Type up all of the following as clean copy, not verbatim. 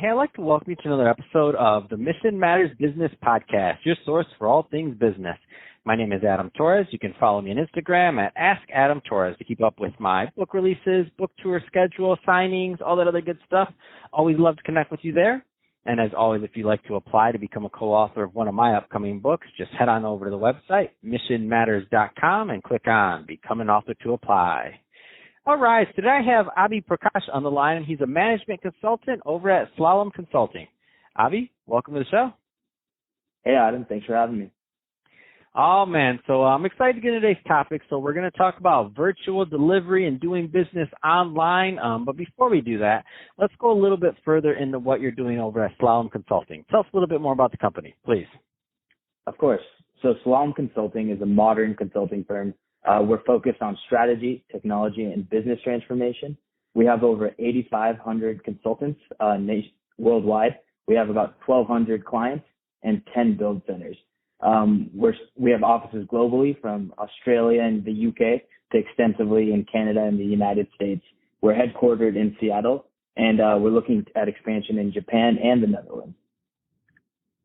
Hey, I'd like to welcome you to another episode of the Mission Matters Business Podcast, your source for all things business. My name is Adam Torres. You can follow me on Instagram at AskAdamTorres to keep up with my book releases, book tour schedule, signings, all that other good stuff. Always love to connect with you there. And as always, if you'd like to apply to become a co-author of one of my upcoming books, just head on over to the website, missionmatters.com, and click on Become an Author to apply. All right, today I have Abhi Prakash on the line, and he's a management consultant over at Slalom Consulting. Abhi, welcome to the show. Hey, Adam. Thanks for having me. Oh, man. So I'm excited to get into today's topic. So we're going to talk about virtual delivery and doing business online. But before we do that, let's go a little bit further into what you're doing over at Slalom Consulting. Tell us a little bit more about the company, please. Of course. So Slalom Consulting is a modern consulting firm. We're focused on strategy, technology, and business transformation. We have over 8,500 consultants worldwide. We have about 1,200 clients and 10 build centers. We have offices globally from Australia and the UK to extensively in Canada and the United States. We're headquartered in Seattle, and we're looking at expansion in Japan and the Netherlands.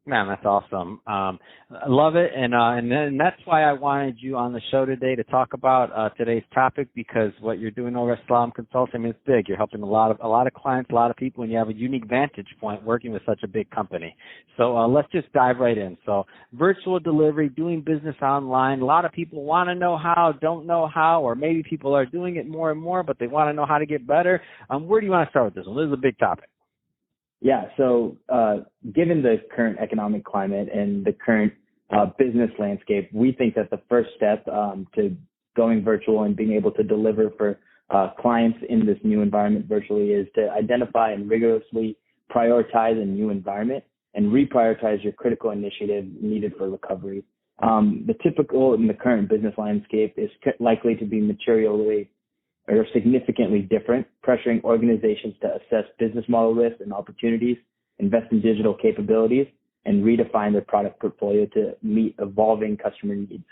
Man, that's awesome. I love it, and that's why I wanted you on the show today to talk about today's topic, because what you're doing over at Slalom Consulting is big. You're helping a lot of clients, a lot of people, and you have a unique vantage point working with such a big company. So let's just dive right in. So virtual delivery, doing business online. A lot of people want to know how, don't know how, or maybe people are doing it more and more, but they want to know how to get better. Where do you want to start with this one? This is a big topic. Yeah, so given the current economic climate and the current business landscape, we think that the first step to going virtual and being able to deliver for clients in this new environment virtually is to identify and rigorously prioritize a new environment and reprioritize your critical initiative needed for recovery. The typical in the current business landscape is likely to be materially or significantly different, pressuring organizations to assess business model risks and opportunities, invest in digital capabilities, and redefine their product portfolio to meet evolving customer needs.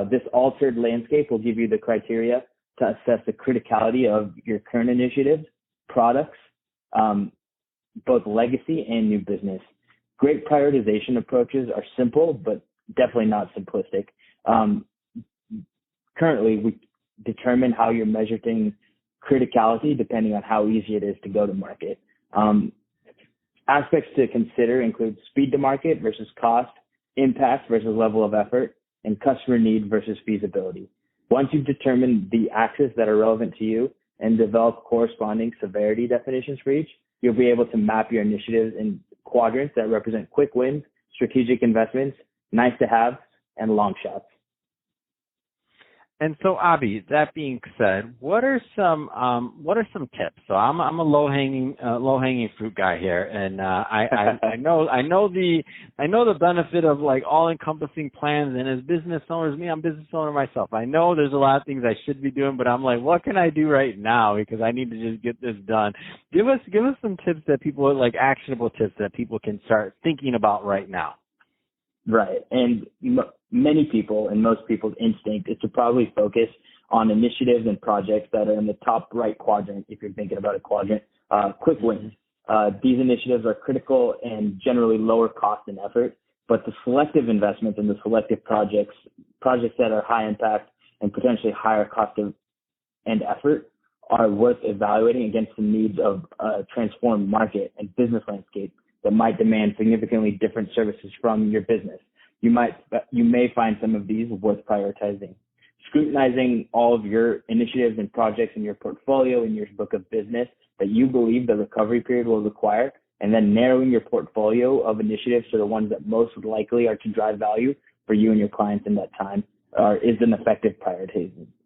This altered landscape will give you the criteria to assess the criticality of your current initiatives, products, both legacy and new business. Great prioritization approaches are simple, but definitely not simplistic. Currently, we determine how you're measuring criticality depending on how easy it is to go to market. Aspects to consider include speed to market versus cost, impact versus level of effort, and customer need versus feasibility. Once you've determined the axes that are relevant to you and develop corresponding severity definitions for each, you'll be able to map your initiatives in quadrants that represent quick wins, strategic investments, nice to have, and long shots. And so, Abhi, that being said, what are some tips? So I'm a low hanging fruit guy here, and I know the benefit of like all encompassing plans. And as business owners, I'm a business owner myself. I know there's a lot of things I should be doing, but I'm like, what can I do right now? Because I need to just get this done. Give us some tips that people like actionable tips that people can start thinking about right now. Right. And many people and most people's instinct is to probably focus on initiatives and projects that are in the top right quadrant, if you're thinking about a quadrant, quick wins. These initiatives are critical and generally lower cost and effort, but the selective investments in the selective projects that are high impact and potentially higher cost and effort are worth evaluating against the needs of a transformed market and business landscape that might demand significantly different services from your business. You may find some of these worth prioritizing. Scrutinizing all of your initiatives and projects in your portfolio in your book of business that you believe the recovery period will require, and then narrowing your portfolio of initiatives to the ones that most likely are to drive value for you and your clients in that time is an effective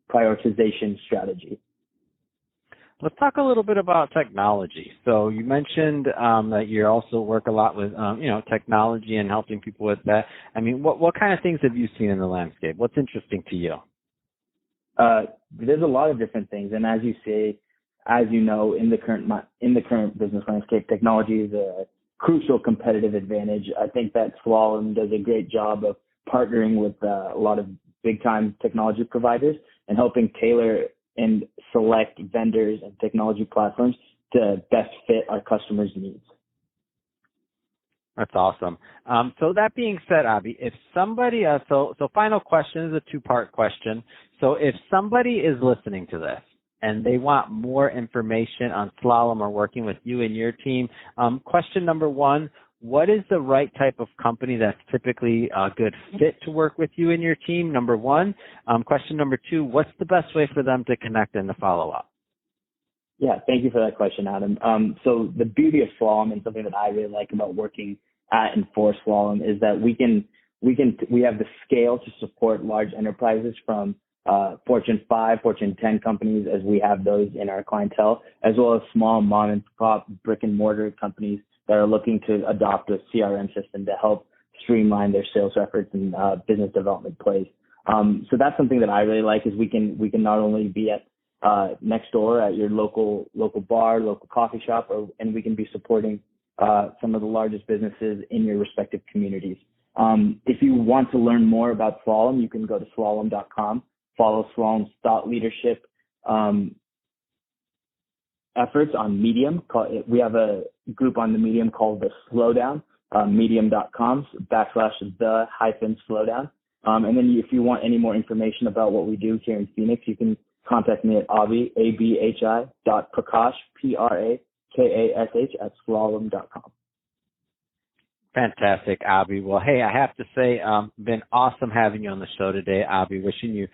prioritization strategy. Let's talk a little bit about technology. So you mentioned that you also work a lot with, technology and helping people with that. I mean, what kind of things have you seen in the landscape? What's interesting to you? There's a lot of different things, and as you know, in the current business landscape, technology is a crucial competitive advantage. I think that Slalom does a great job of partnering with a lot of big-time technology providers and helping tailor and select vendors and technology platforms to best fit our customers' needs. That's awesome. So that being said, Abhi, if somebody, so final question is a two-part question. So if somebody is listening to this and they want more information on Slalom or working with you and your team, question number one, what is the right type of company that's typically a good fit to work with you and your team? Number one. Question number two, what's the best way for them to connect and to follow up? Yeah, thank you for that question, Adam. So the beauty of Slalom and something that I really like about working at and for Slalom is that we have the scale to support large enterprises from Fortune 5, Fortune 10 companies, as we have those in our clientele, as well as small mom and pop brick and mortar companies that are looking to adopt a CRM system to help streamline their sales efforts and business development plays. So that's something that I really like is we can not only be at next door at your local bar, local coffee shop, and we can be supporting some of the largest businesses in your respective communities. If you want to learn more about Slalom, you can go to slalom.com, follow Slalom's thought leadership efforts on Medium. We have a group on the Medium called The Slowdown, medium.com/the-slowdown. And then if you want any more information about what we do here in Phoenix, you can contact me at Abhi, Abhi.Prakash, Prakash @slalom.com. Fantastic, Abhi. Well, hey, I have to say, been awesome having you on the show today, Abhi. Wishing you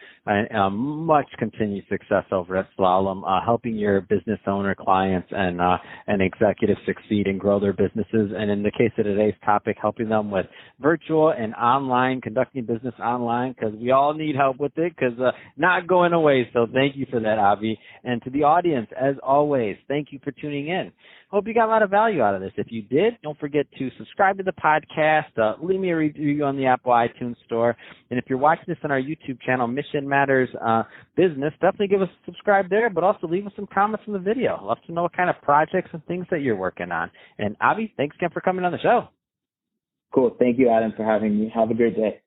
much continued success over at Slalom, helping your business owner clients and executives succeed and grow their businesses. And in the case of today's topic, helping them with virtual and online, conducting business online, because we all need help with it, because not going away. So thank you for that, Abhi. And to the audience, as always, thank you for tuning in. Hope you got a lot of value out of this. If you did, don't forget to subscribe to the podcast, leave me a review on the Apple iTunes Store. And if you're watching this on our YouTube channel, Mission Matters Business, definitely give us a subscribe there, but also leave us some comments in the video. I'd love to know what kind of projects and things that you're working on. And Abhi, thanks again for coming on the show. Cool. Thank you, Adam, for having me. Have a great day.